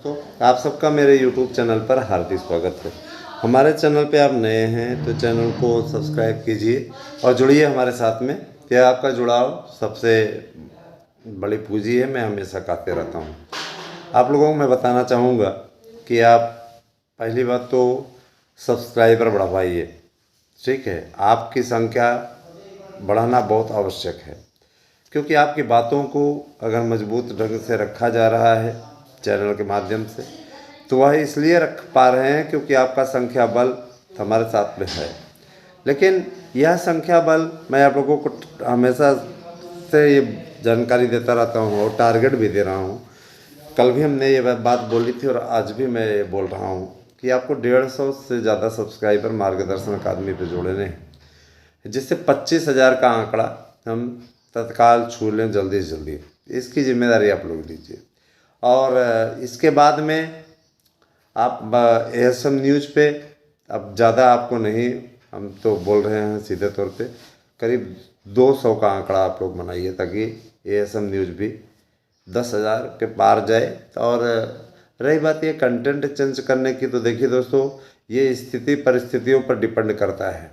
तो आप सबका मेरे YouTube चैनल पर हार्दिक स्वागत है। हमारे चैनल पे आप नए हैं तो चैनल को सब्सक्राइब कीजिए और जुड़िए हमारे साथ में। क्या आपका जुड़ाव सबसे बड़ी पूंजी है, मैं हमेशा कहते रहता हूँ। आप लोगों को मैं बताना चाहूँगा कि आप पहली बात तो सब्सक्राइबर बढ़वाइए, ठीक है। आपकी संख्या बढ़ाना बहुत आवश्यक है, क्योंकि आपकी बातों को अगर मजबूत ढंग से रखा जा रहा है चैनल के माध्यम से, तो वह इसलिए रख पा रहे हैं क्योंकि आपका संख्या बल हमारे साथ में है। लेकिन यह संख्या बल मैं आप लोगों को हमेशा से ये जानकारी देता रहता हूँ और टारगेट भी दे रहा हूँ। कल भी हमने ये बात बोली थी और आज भी मैं ये बोल रहा हूँ कि आपको 150 से ज़्यादा सब्सक्राइबर मार्गदर्शन अकादमी पे जोड़ने हैं, जिससे 25,000 का आंकड़ा हम तत्काल छू लें जल्दी से जल्दी। इसकी जिम्मेदारी आप लोग लीजिए। और इसके बाद में आप एएसएम न्यूज़ पे अब ज़्यादा आपको नहीं, हम तो बोल रहे हैं सीधे तौर पे करीब 200 का आंकड़ा आप लोग बनाइए, ताकि एएसएम न्यूज़ भी 10,000 के पार जाए। और रही बात ये कंटेंट चेंज करने की, तो देखिए दोस्तों, ये स्थिति परिस्थितियों पर डिपेंड करता है।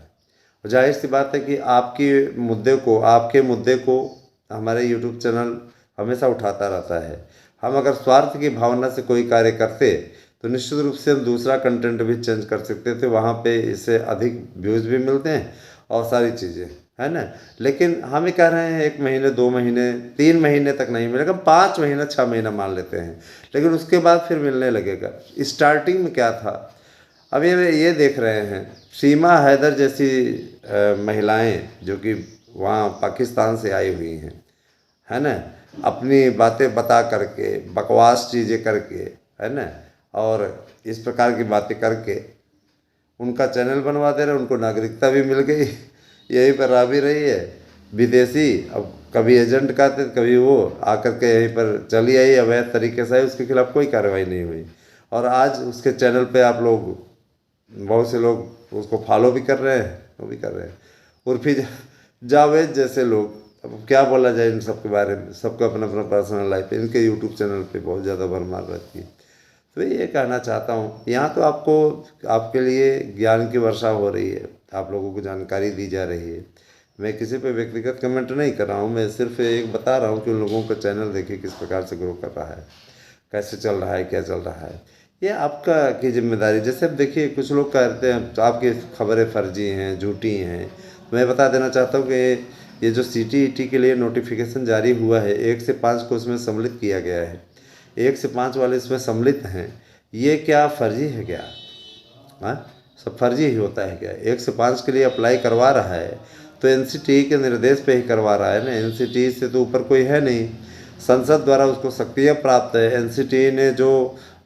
जाहिर सी बात है कि आपके मुद्दे को हमारे यूट्यूब चैनल हमेशा उठाता रहता है। हम अगर स्वार्थ की भावना से कोई कार्य करते तो निश्चित रूप से हम दूसरा कंटेंट भी चेंज कर सकते थे, वहाँ पे इससे अधिक व्यूज़ भी मिलते हैं और सारी चीज़ें, है ना। लेकिन हम ही कह रहे हैं 1 महीने 2 महीने 3 महीने तक नहीं मिलेगा, 5 महीना 6 महीना मान लेते हैं, लेकिन उसके बाद फिर मिलने लगेगा। स्टार्टिंग में क्या था, अब ये देख रहे हैं सीमा हैदर जैसी महिलाएं जो कि वहाँ पाकिस्तान से आई हुई हैं, है ना, अपनी बातें बता करके, बकवास चीज़ें करके, है ना, और इस प्रकार की बातें करके उनका चैनल बनवा दे रहे, उनको नागरिकता भी मिल गई, यहीं पर रह भी रही है विदेशी। अब कभी एजेंट का थे, कभी वो आकर के यहीं पर चली आई, अवैध तरीके से आई, उसके खिलाफ कोई कार्रवाई नहीं हुई। और आज उसके चैनल पे आप लोग, बहुत से लोग उसको फॉलो भी कर रहे हैं, वो भी कर रहे हैं। उर्फी जावेद जैसे लोग, अब क्या बोला जाए इन सब के बारे में, सबका अपना अपना पर्सनल लाइफ है, इनके यूट्यूब चैनल पे बहुत ज़्यादा भरमार रहती है। तो ये कहना चाहता हूँ, यहाँ तो आपके लिए ज्ञान की वर्षा हो रही है, आप लोगों को जानकारी दी जा रही है। मैं किसी पे व्यक्तिगत कमेंट नहीं कर रहा हूँ, मैं सिर्फ एक बता रहा हूँ कि उन लोगों का चैनल देखिए किस प्रकार से ग्रो कर रहा है, कैसे चल रहा है, क्या चल रहा है। ये आपका की जिम्मेदारी। जैसे अब देखिए कुछ लोग कहते हैं तो आपकी खबरें फर्जी हैं, झूठी हैं। मैं बता देना चाहता हूँ कि ये जो CTET के लिए नोटिफिकेशन जारी हुआ है, 1 से 5 को इसमें सम्मिलित किया गया है, 1 से 5 वाले इसमें सम्मिलित हैं। ये क्या फर्जी है क्या? हाँ, सब फर्जी ही होता है क्या? 1 से 5 के लिए अप्लाई करवा रहा है तो NCTE के निर्देश पे ही करवा रहा है ना। NCTE से तो ऊपर कोई है नहीं, संसद द्वारा उसको शक्तियाँ प्राप्त है। NCTE ने जो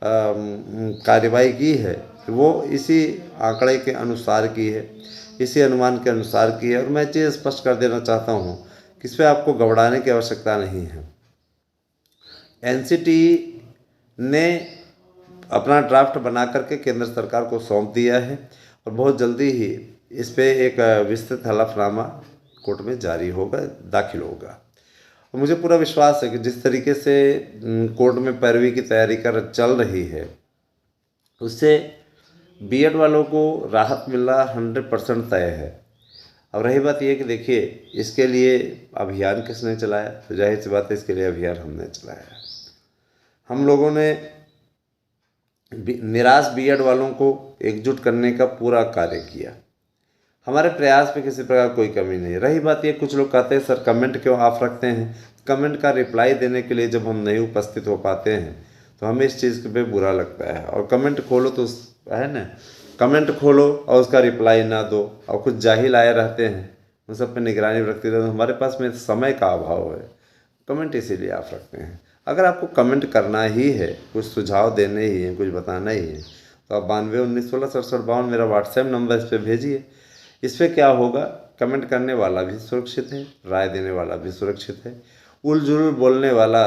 कार्यवाही की है वो इसी आंकड़े के अनुसार की है, इसी अनुमान के अनुसार की है। और मैं चीज़ स्पष्ट कर देना चाहता हूँ कि इस पर आपको घबराने की आवश्यकता नहीं है। NCTE ने अपना ड्राफ्ट बना करके केंद्र सरकार को सौंप दिया है और बहुत जल्दी ही इस पे एक विस्तृत हलफनामा कोर्ट में जारी होगा, दाखिल होगा। और मुझे पूरा विश्वास है कि जिस तरीके से कोर्ट में पैरवी की तैयारी चल रही है, उससे बीएड वालों को राहत मिलना 100% तय है। अब रही बात यह कि देखिए, इसके लिए अभियान किसने चलाया, तो जाहिर सी बात है इसके लिए अभियान हमने चलाया। हम लोगों ने निराश बीएड वालों को एकजुट करने का पूरा कार्य किया। हमारे प्रयास में किसी प्रकार कोई कमी नहीं। रही बात ये, कुछ लोग कहते हैं सर कमेंट क्यों ऑफ रखते हैं, कमेंट का रिप्लाई देने के लिए जब हम नहीं उपस्थित हो पाते हैं तो हमें इस चीज़ पे बुरा लगता है। और कमेंट खोलो तो है ना, कमेंट खोलो और उसका रिप्लाई ना दो, और कुछ जाहिल आए रहते हैं, उन सब पर निगरानी रखते रहते। हमारे पास में समय का अभाव है, कमेंट इसीलिए ऑफ रखते हैं। अगर आपको कमेंट करना ही है, कुछ सुझाव देने ही हैं, कुछ बताना ही है, तो आप 92 19 16 67 52 मेरा व्हाट्सएप नंबर, इस पर भेजिए। इस पर क्या होगा, कमेंट करने वाला भी सुरक्षित है, राय देने वाला भी सुरक्षित है। उलझुल बोलने वाला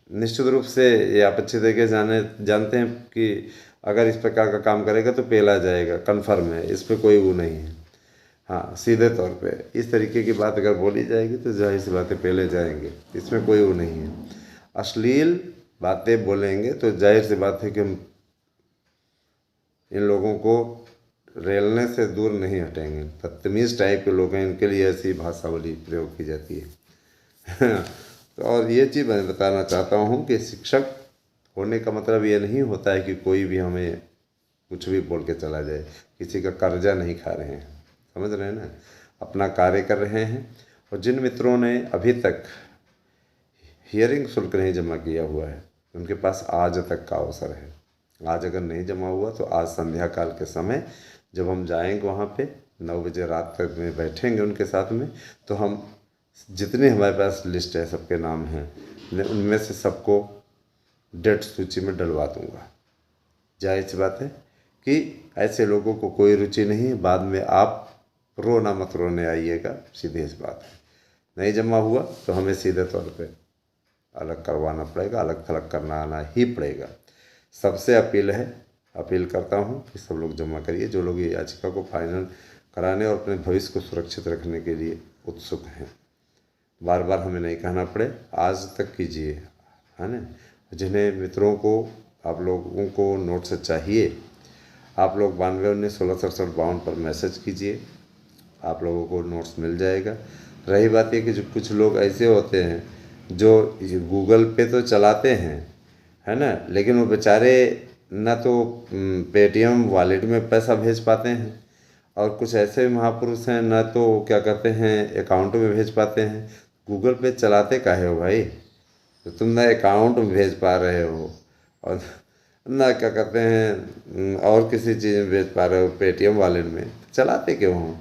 निश्चित रूप से, ये आप अच्छे तरीके से जानते हैं कि अगर इस प्रकार का काम करेगा तो पेला जाएगा, कन्फर्म है, इस पर कोई वो नहीं है। हाँ, सीधे तौर पे इस तरीके की बात अगर बोली जाएगी तो जाहिर सी बातें पेले जाएंगे, इसमें कोई वो नहीं है। अश्लील बातें बोलेंगे तो जाहिर सी बात है कि हम इन लोगों को रेलने से दूर नहीं हटेंगे। बदतमीज़ टाइप के लोग हैं, इनके लिए ऐसी भाषावली प्रयोग की जाती है। तो और ये चीज़ मैं बताना चाहता हूँ कि शिक्षक होने का मतलब ये नहीं होता है कि कोई भी हमें कुछ भी बोल के चला जाए। किसी का कर्जा नहीं खा रहे हैं, समझ रहे हैं ना, अपना कार्य कर रहे हैं। और जिन मित्रों ने अभी तक हियरिंग शुल्क नहीं जमा किया हुआ है उनके पास आज तक का अवसर है। आज अगर नहीं जमा हुआ तो आज संध्या काल के समय जब हम जाएंगे वहाँ पे 9 बजे रात तक में बैठेंगे उनके साथ में, तो हम जितने हमारे पास लिस्ट है सबके नाम हैं, मैं उनमें से सबको डेट सूची में डलवा दूंगा। जाहिर सी बात है कि ऐसे लोगों को कोई रुचि नहीं है, बाद में आप रोना मत रोने आइएगा, सीधी सी बात है। नहीं जमा हुआ तो हमें सीधे तौर पे अलग करवाना पड़ेगा, अलग थलग करना आना ही पड़ेगा। सबसे अपील करता हूँ कि सब लोग जमा करिए, जो लोग ये याचिका को फाइनल कराने और अपने भविष्य को सुरक्षित रखने के लिए उत्सुक हैं। बार बार हमें नहीं कहना पड़े, आज तक कीजिए, है ना। जिन्हें मित्रों को आप लोगों को नोट्स चाहिए, आप लोग 9219166752 पर मैसेज कीजिए, आप लोगों को नोट्स मिल जाएगा। रही बात ये कि जो कुछ लोग ऐसे होते हैं जो गूगल पे तो चलाते हैं, है ना, लेकिन वो बेचारे ना तो पेटीएम वॉलेट में पैसा भेज पाते हैं, और कुछ ऐसे महापुरुष हैं ना तो क्या कहते हैं अकाउंट में भेज पाते हैं। गूगल पे चलाते काहे हो भाई, तो तुम ना अकाउंट में भेज पा रहे हो और ना क्या कहते हैं और किसी चीज़ में भेज पा रहे हो, पेटीएम वॉलेट में चलाते क्यों हो?